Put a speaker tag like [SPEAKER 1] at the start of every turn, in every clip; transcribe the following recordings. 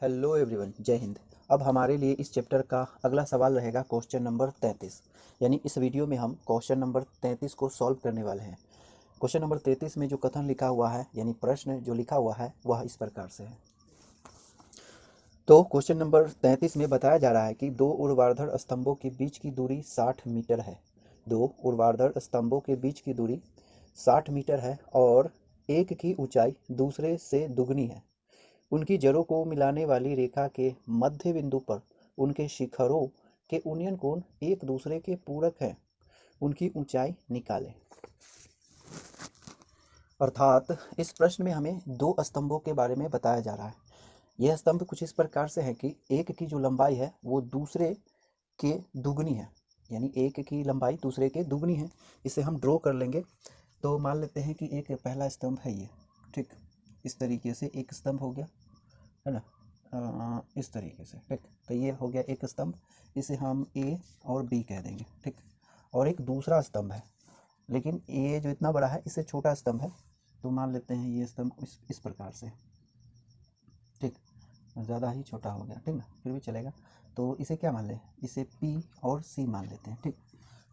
[SPEAKER 1] Hello everyone, जय हिंद। अब हमारे लिए इस चैप्टर का अगला सवाल रहेगा क्वेश्चन नंबर 33। यानी इस वीडियो में हम क्वेश्चन नंबर 33 को सॉल्व करने वाले हैं। क्वेश्चन नंबर 33 में जो कथन लिखा हुआ है यानी प्रश्न जो लिखा हुआ है वह इस प्रकार से है। तो क्वेश्चन नंबर 33 में बताया जा रहा है कि दो ऊर्ध्वाधर स्तंभों के बीच की दूरी 60 मीटर है। दो ऊर्ध्वाधर स्तंभों के बीच की दूरी 60 मीटर है और एक की ऊंचाई दूसरे से दुगनी है। उनकी जड़ों को मिलाने वाली रेखा के मध्य बिंदु पर उनके शिखरों के उन्नयन कोण एक दूसरे के पूरक हैं। उनकी ऊंचाई निकालें। अर्थात इस प्रश्न में हमें दो स्तंभों के बारे में बताया जा रहा है। यह स्तंभ कुछ इस प्रकार से है कि एक की जो लंबाई है वो दूसरे के दुगनी है, यानी एक की लंबाई दूसरे के दुगनी है। इसे हम ड्रॉ कर लेंगे। तो मान लेते हैं कि एक पहला स्तंभ है ये, ठीक। इस तरीके से एक स्तंभ हो गया, है ना। इस तरीके से, ठीक। तो ये हो गया एक स्तंभ, इसे हम ए और बी कह देंगे, ठीक। और एक दूसरा स्तंभ है, लेकिन ये जो इतना बड़ा है इससे छोटा स्तंभ है, तो मान लेते हैं ये स्तंभ इस प्रकार से, ठीक। ज़्यादा ही छोटा हो गया, ठीक ना, फिर भी चलेगा। तो इसे क्या मान लें, इसे पी और सी मान लेते हैं, ठीक।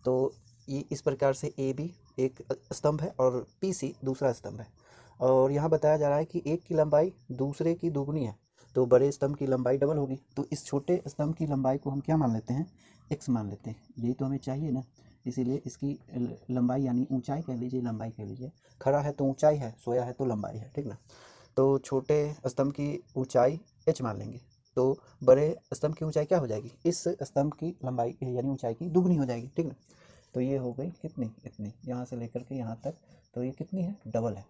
[SPEAKER 1] तो ये इस प्रकार से ए बी एक स्तंभ है और पी सी दूसरा स्तंभ है। और यहाँ बताया जा रहा है कि एक की लंबाई दूसरे की दुगनी है, तो बड़े स्तंभ की लंबाई डबल होगी। तो इस छोटे स्तंभ की लंबाई को हम क्या मान लेते हैं, एक्स मान लेते हैं। यही तो हमें चाहिए ना, इसीलिए इसकी लंबाई यानी ऊंचाई कह लीजिए, लंबाई कह लीजिए। खड़ा है तो ऊंचाई है, सोया है तो लंबाई है, ठीक ना। तो छोटे स्तंभ की ऊंचाई एच मान लेंगे, तो बड़े स्तंभ की ऊंचाई क्या हो जाएगी, इस स्तंभ की लंबाई यानी ऊंचाई की दुगनी हो जाएगी, ठीक ना। तो ये हो गई कितनी, इतनी, यहाँ से लेकर के यहाँ तक। तो ये कितनी है, डबल है।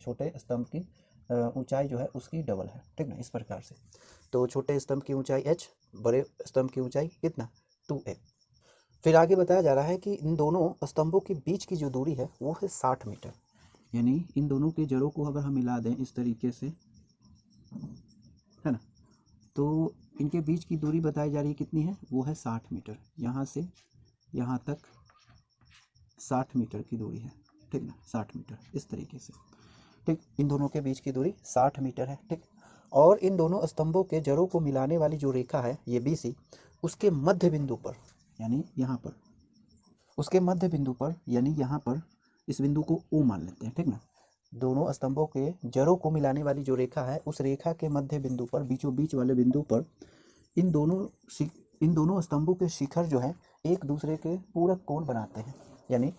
[SPEAKER 1] छोटे स्तंभ की ऊंचाई जो है उसकी डबल है, ठीक ना, इस प्रकार से। तो छोटे स्तंभ की ऊंचाई h, बड़े स्तंभ की ऊंचाई कितना, 2a। फिर आगे बताया जा रहा है कि इन दोनों स्तंभों के बीच की जो दूरी है वो है 60 मीटर। यानी इन दोनों के जड़ों को अगर हम मिला दें इस तरीके से, है ना, तो इनके बीच की दूरी बताई जा रही है कितनी है, वो है 60 मीटर। यहाँ से यहाँ तक 60 मीटर की दूरी है, ठीक ना, 60 मीटर इस तरीके से, ठीक। इन दोनों के बीच की दूरी 60 मीटर है, ठीक। और इन दोनों स्तंभों के जड़ों को मिलाने वाली जो रेखा है ये बी सी, उसके मध्य बिंदु पर यानी यहाँ पर, उसके मध्य बिंदु पर यानी यहाँ पर, इस बिंदु को ओ मान लेते हैं, ठीक ना। दोनों स्तंभों के जड़ों को मिलाने वाली जो रेखा है उस रेखा के मध्य बिंदु पर, बीचों बीच वाले बिंदु पर इन दोनों इन दोनों स्तंभों के शिखर जो है एक दूसरे के पूरक कोण बनाते हैं। यानी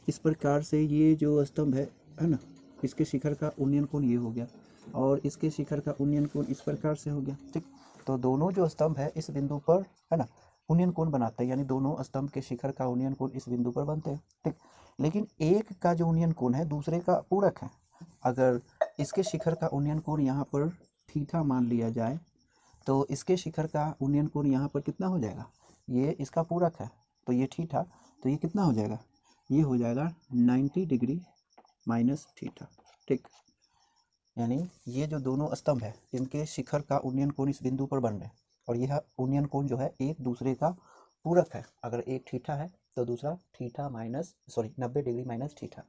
[SPEAKER 1] इस प्रकार से ये जो स्तंभ है ना, इसके शिखर का उन्नयन कोण ये हो गया और इसके शिखर का उन्नयन कोण इस प्रकार से हो गया, ठीक। तो दोनों जो स्तंभ है इस बिंदु पर, है ना, उन्नयन कोण बनाते हैं, यानी दोनों स्तंभ के शिखर का उन्नयन कोण इस बिंदु पर बनते हैं, ठीक। लेकिन एक का जो उन्नयन कोण है दूसरे का पूरक है। अगर इसके शिखर का उन्नयन कोण यहाँ पर थीटा मान लिया जाए, तो इसके शिखर का उन्नयन कोण यहाँ पर कितना हो जाएगा, ये इसका पूरक है तो ये थीटा, तो ये कितना हो जाएगा, ये हो जाएगा 90 डिग्री माइनस थीटा, ठीक। यानी ये जो दोनों स्तंभ है इनके शिखर का उन्नयन कोण इस बिंदु पर बन रहे हैं और यह उन्नयन कोण जो है एक दूसरे का पूरक है। अगर एक थीटा है तो दूसरा theta minus 90 degree minus theta,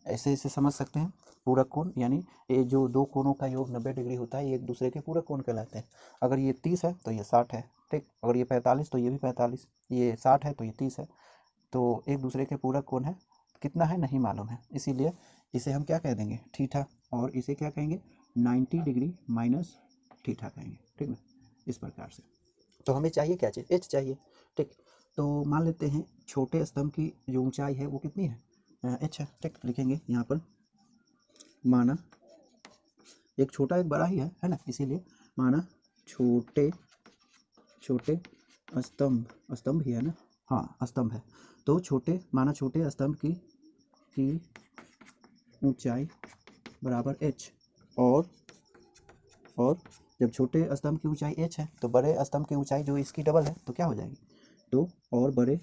[SPEAKER 1] ऐसे इसे समझ सकते हैं। पूरक कोण यानी ये जो दो कोणों का योग 90 डिग्री होता है ये एक दूसरे के पूरक कोण कहलाते हैं। अगर ये 30 है तो ये 60 है, ठीक। अगर ये 45 तो ये भी 45, ये 60 है तो ये 30 है। तो एक दूसरे के पूरक कोण है, कितना है नहीं मालूम है, इसीलिए इसे हम क्या कह देंगे, थीटा, और इसे क्या कहेंगे 90 डिग्री माइनस थीटा कहेंगे, ठीक ना, इस प्रकार से। तो हमें चाहिए क्या चीज़, एच चाहिए, ठीक। तो मान लेते हैं छोटे स्तंभ की जो ऊंचाई है वो कितनी है, एच है, ठीक। लिखेंगे यहाँ पर, माना एक छोटा एक बड़ा ही है ना, इसीलिए माना छोटे छोटे स्तंभ, स्तंभ ही है ना, हाँ स्तंभ है। तो छोटे माना छोटे स्तंभ की ऊंचाई बराबर एच, और जब छोटे स्तंभ की ऊंचाई एच है तो बड़े स्तंभ की ऊंचाई जो इसकी डबल है तो क्या हो जाएगी, तो और बड़े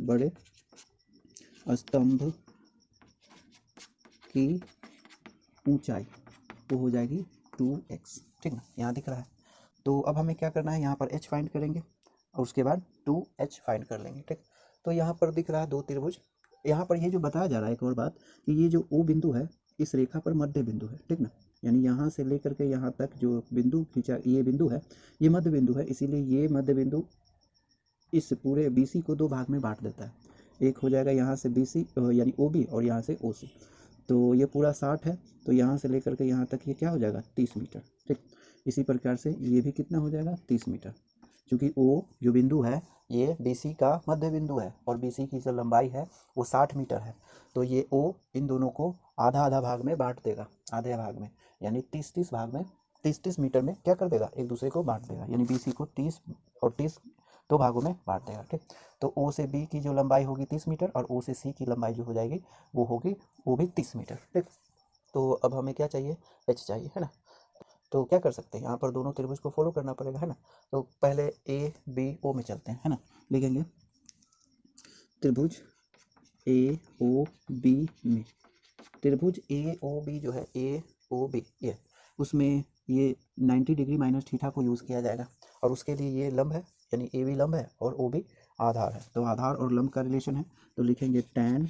[SPEAKER 1] बड़े स्तंभ की ऊंचाई वो हो जाएगी 2x, ठीक ना, यहाँ दिख रहा है। तो अब हमें क्या करना है, यहाँ पर h फाइंड करेंगे और उसके बाद 2h फाइंड कर लेंगे, ठीक। तो यहाँ पर दिख रहा है दो त्रिभुज। यहाँ पर ये जो बताया जा रहा है एक और बात कि ये जो O बिंदु है इस रेखा पर मध्य बिंदु है, ठीक ना। यानी यहाँ से लेकर के यहाँ तक जो बिंदु खींचा, ये बिंदु है, ये मध्य बिंदु है, इसीलिए ये मध्य बिंदु इस पूरे BC को दो भाग में बांट देता है। एक हो जाएगा यहाँ से BC यानी OB और यहाँ से OC। तो ये पूरा 60 है, तो यहाँ से लेकर के यहाँ तक ये क्या हो जाएगा 30 मीटर। ठीक, इसी प्रकार से ये भी कितना हो जाएगा 30 मीटर, क्योंकि O जो बिंदु है ये BC का मध्य बिंदु है और BC की जो लंबाई है वो 60 मीटर है। तो ये O इन दोनों को आधा आधा भाग में बांट देगा, आधे भाग में, यानी 30-30 भाग में 30-30 मीटर में क्या कर देगा, एक दूसरे को बांट देगा, यानी BC को 30 और 30 दो भागों में बांट देगा। ठीक, तो O से B की जो लंबाई होगी 30 मीटर और O से C की लंबाई जो हो जाएगी वो भी 30 मीटर। ठीक, तो अब हमें क्या चाहिए, H चाहिए, है ना। तो क्या कर सकते हैं, यहाँ पर दोनों त्रिभुज को फॉलो करना पड़ेगा, है ना। तो पहले ABO में चलते हैं, है ना। लिखेंगे त्रिभुज AOB में, त्रिभुज AOB जो है AOB ये, उसमें ये 90 डिग्री माइनस थीटा को यूज़ किया जाएगा और उसके लिए ये लंब है, यानी AB लंब है और OB आधार है। तो आधार और लंब का रिलेशन है, तो लिखेंगे tan,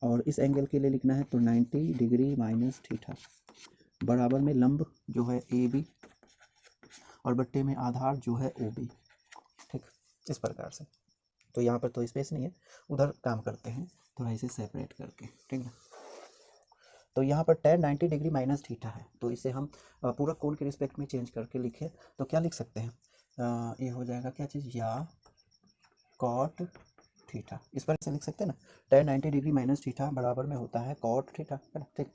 [SPEAKER 1] और इस एंगल के लिए लिखना है तो 90 डिग्री माइनस थीटा बराबर में लंब जो है AB और बट्टे में आधार जो है OB। ठीक, इस प्रकार से। तो यहाँ पर तो स्पेस नहीं है, उधर काम करते हैं थोड़ा इसे सेपरेट करके। ठीक है, तो यहाँ पर tan 90 डिग्री माइनस थीटा है, तो इसे हम पूरा कोण के रिस्पेक्ट में चेंज करके लिखे तो क्या लिख सकते हैं, ये हो जाएगा क्या चीज़, या कॉट थीटा, इस पर से लिख सकते हैं ना। tan 90 डिग्री माइनस थीटा बराबर में होता है कॉट थीटा, है ना। ठीक,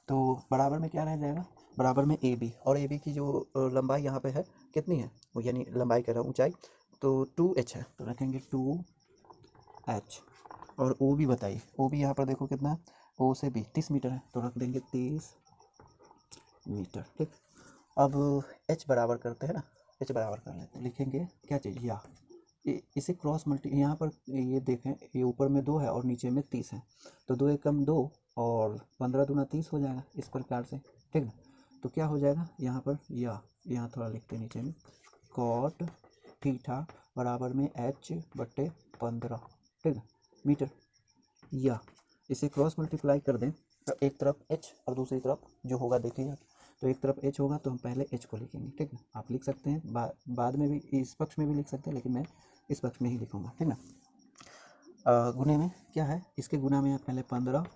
[SPEAKER 1] तो बराबर में क्या रह जाएगा, बराबर में AB, और AB की जो लंबाई यहाँ पे है कितनी है, वो यानी लंबाई कह रहा हूँ ऊंचाई, तो 2h है, तो रखेंगे 2h। और OB बताइए, OB यहाँ पर देखो कितना है, O से B 30 मीटर है, तो रख देंगे 30 मीटर। ठीक, अब H बराबर करते हैं ना, H बराबर कर लेते हैं, लिखेंगे क्या चीज़, या इसे क्रॉस मल्टी, यहाँ पर ये देखें, ये ऊपर में 2 है और नीचे में 30 है, तो 2 एकम 2 और 15 दूना 30 हो जाएगा, इस प्रकार से। ठीक ना, तो क्या हो जाएगा यहाँ पर, या यहाँ थोड़ा लिखते हैं नीचे में, कॉट थीटा बराबर में H/15। ठीक ना, मीटर, या इसे क्रॉस मल्टीप्लाई कर दें तो एक तरफ H और दूसरी तरफ जो होगा देखिएगा, तो एक तरफ H होगा तो हम पहले H को लिखेंगे। ठीक ना, आप लिख सकते हैं बाद में भी, इस पक्ष में भी लिख सकते हैं, लेकिन मैं इस पक्ष में ही लिखूंगा। ठीक ना, गुने में क्या है, इसके गुना में है पहले 15।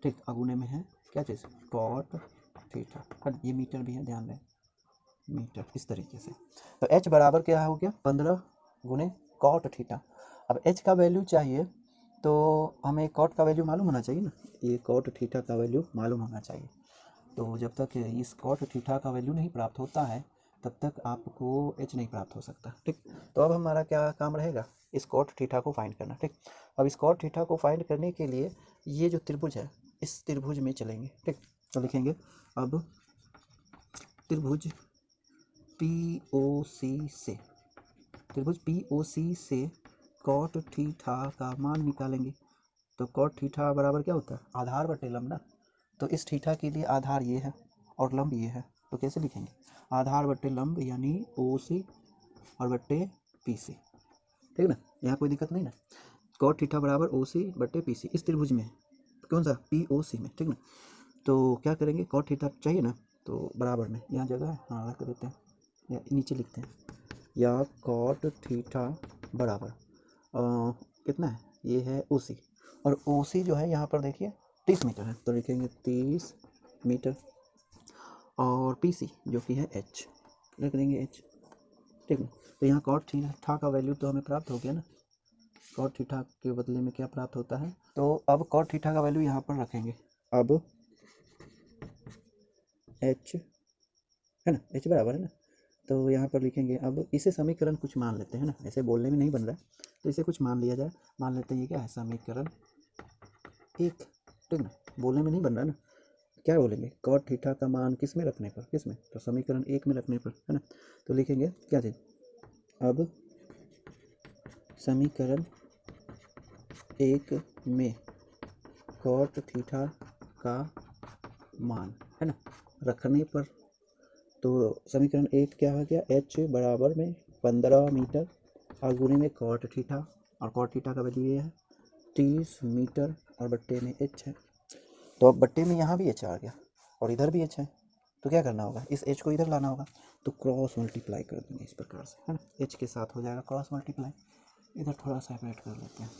[SPEAKER 1] ठीक, गुने में है क्या चीज़, कॉट थीटा, ये मीटर भी है, ध्यान दें मीटर, इस तरीके से। तो H बराबर क्या हो गया 15 गुने कॉट थीटा। अब H का वैल्यू चाहिए तो हमें कॉट का वैल्यू मालूम होना चाहिए ना, ये कॉट थीटा का वैल्यू मालूम होना चाहिए। तो जब तक इस कॉट थीटा का वैल्यू नहीं प्राप्त होता है तब तक आपको H नहीं प्राप्त हो सकता। ठीक, तो अब हमारा क्या काम रहेगा, इस कॉट थीटा को फाइंड करना। ठीक, अब इस कॉट थीटा को फाइंड करने के लिए ये जो त्रिभुज है इस त्रिभुज में चलेंगे। ठीक, तो लिखेंगे अब त्रिभुज POC से, त्रिभुज POC से कॉट थीटा का मान निकालेंगे। तो कॉट थीटा बराबर क्या होता है, आधार बटे लंब ना। तो इस थीटा के लिए आधार ये है और लंब ये है, तो कैसे लिखेंगे, आधार बटे लंब यानी OC और बटे PC। ठीक ना, यहाँ कोई दिक्कत नहीं ना। कॉट थीटा बराबर OC बटे PC इस त्रिभुज में, कौन सा, POC में। ठीक ना, तो क्या करेंगे, कॉट थीटा चाहिए ना, तो बराबर में यहाँ जगह है, हाँ रख देते हैं, या नीचे लिखते हैं, या कॉट थीटा बराबर कितना है, ये है OC, और OC जो है यहाँ पर देखिए 30 मीटर है, तो लिखेंगे 30 मीटर, और PC जो कि है H, रख देंगे H। ठीक है, तो यहाँ कॉट थीटा का वैल्यू तो हमें प्राप्त हो गया ना, कॉट थीटा के बदले में क्या प्राप्त होता है, तो अब कॉट थीटा का वैल्यू यहाँ पर रखेंगे। अब H है ना, H बराबर है ना, तो यहाँ पर लिखेंगे, अब इसे समीकरण कुछ मान लेते हैं ना, ऐसे बोलने में नहीं बन रहा है, तो इसे कुछ मान लिया जाए, मान लेते हैं ये क्या है, समीकरण 1। ठीक ना, बोलने में नहीं बन रहा ना, क्या बोलेंगे, कॉट थीटा का मान किस में रखने पर, किस में, तो समीकरण 1 में रखने पर, है ना। तो लिखेंगे क्या चीज़, अब समीकरण 1 में कॉट थीटा का मान, है ना, रखने पर, तो समीकरण 1 क्या हो गया, H बराबर में 15 मीटर और गुणे में कॉट थीटा, और कॉट थीटा का वैल्यू ये है 30 मीटर और बट्टे में H है, तो अब बट्टे में यहाँ भी H आ गया और इधर भी H है, तो क्या करना होगा, इस h को इधर लाना होगा, तो क्रॉस मल्टीप्लाई कर देंगे इस प्रकार से, है ना। h के साथ हो जाएगा क्रॉस मल्टीप्लाई, इधर थोड़ा सेपरेट कर लेते हैं,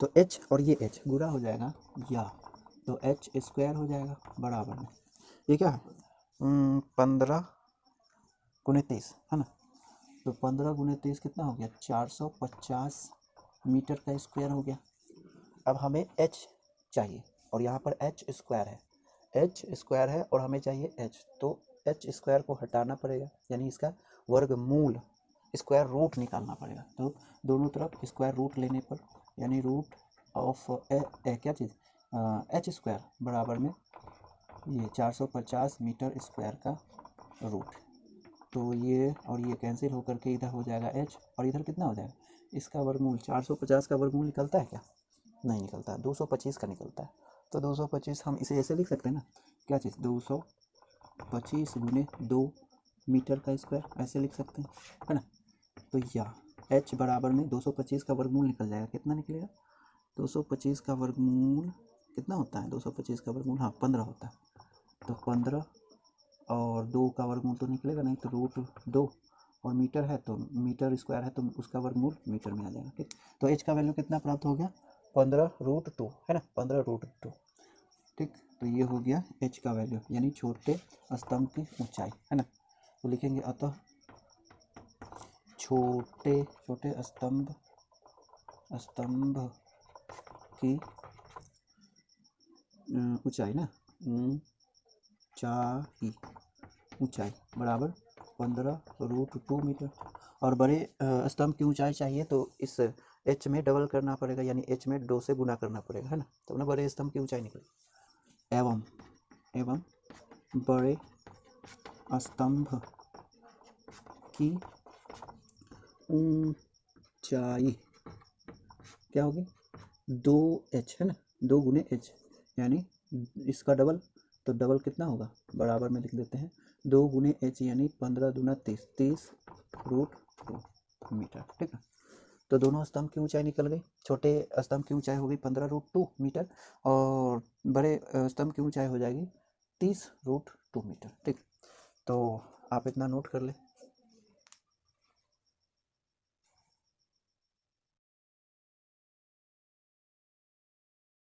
[SPEAKER 1] तो h और ये h गुणा हो जाएगा या, तो h स्क्वायर हो जाएगा बराबर में, ये क्या है 15 गुने 23, है ना। तो 15 गुने 23 कितना हो गया, 450 मीटर का स्क्वायर हो गया। अब हमें h चाहिए और यहाँ पर h स्क्वायर है, h स्क्वायर है और हमें चाहिए h, तो h स्क्वायर को हटाना पड़ेगा, यानी इसका वर्गमूल स्क्वायर रूट निकालना पड़ेगा। तो दोनों तरफ स्क्वायर रूट लेने पर, यानी रूट ऑफ क्या चीज़ h स्क्वायर बराबर में ये 450 मीटर स्क्वायर का रूट, तो ये और ये कैंसिल होकर के इधर हो जाएगा h, और इधर कितना हो जाएगा, इसका वर्गमूल 450 का वर्गमूल निकलता है क्या, नहीं निकलता है, 225 का निकलता है। तो 225 हम इसे ऐसे लिख सकते हैं ना, क्या चीज़ 225 गुने 2 मीटर का स्क्वायर, ऐसे लिख सकते हैं, है ना। तो या h बराबर में 225 का वर्गमूल निकल जाएगा, कितना निकलेगा 225 का वर्गमूल कितना होता है, 225 का वर्गमूल हाँ 15 होता है, तो 15 और 2 का वर्गमूल तो निकलेगा नहीं, तो रूट 2, और मीटर है तो मीटर स्क्वायर है तो उसका वर्गमूल मीटर में आ जाएगा, ठीक। तो h का वैल्यू कितना प्राप्त हो गया 15√2, है ना, 15√2, ठीक। तो ये हो गया h का वैल्यू, यानी छोटे स्तंभ की ऊंचाई, है ना। तो लिखेंगे अतः छोटे स्तंभ की ऊंचाई ना, ऊंचाई बराबर 15√2 मीटर, और बड़े स्तंभ की ऊंचाई चाहिए तो इस h में डबल करना पड़ेगा, यानी h में 2 से गुना करना पड़ेगा, है ना, तो ना बड़े स्तंभ की ऊंचाई निकलेगी। एवं बड़े स्तंभ की ऊंचाई क्या होगी 2h, है ना, 2 गुने h, यानी इसका डबल, तो डबल कितना होगा बराबर में लिख देते हैं 2 गुने h, यानी 15 दूना 30√2 मीटर, ठीक है। तो दोनों स्तंभ की ऊंचाई निकल गई, छोटे स्तंभ की ऊंचाई हो गई 15√2 मीटर और बड़े स्तंभ की ऊंचाई हो जाएगी 30√2 मीटर, ठीक। तो आप इतना नोट कर लें।